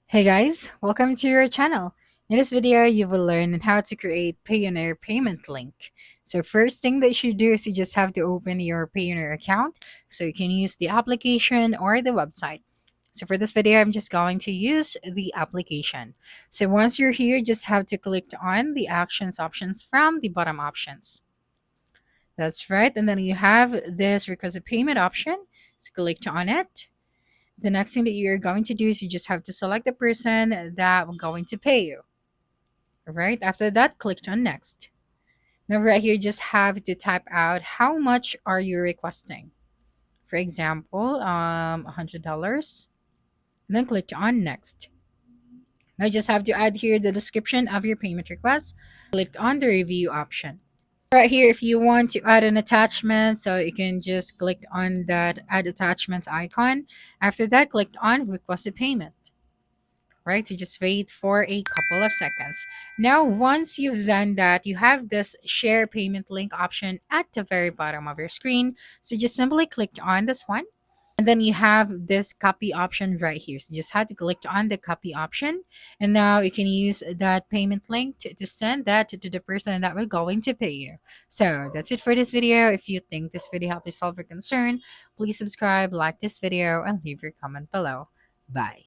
Hey guys, welcome to your channel. In this video, you will learn on how to create Payoneer payment link. So first thing that you should do is you just have to open your Payoneer account so you can use the application or the website. So for this video, I'm just going to use the application. So once you're here, just have to click on the actions options from the bottom options. That's right. And then you have this request a payment option. So click on it. The next thing that you're going to do is you just have to select the person that will going to pay you. All right. After that, click on next. Now right here, just have to type out how much are you requesting. For example, $100. And then click on next. Now you just have to add here the description of your payment request. Click on the review option. Right here, if you want to add an attachment, so you can just click on that add attachment icon. After that, click on request a payment. Right? So just wait for a couple of seconds. Now, once you've done that, you have this share payment link option at the very bottom of your screen. So just simply click on this one. And then you have this copy option right here. So you just have to click on the copy option. And now you can use that payment link to send that to the person that we're going to pay you. So that's it for this video. If you think this video helped you solve your concern, please subscribe, like this video, and leave your comment below. Bye.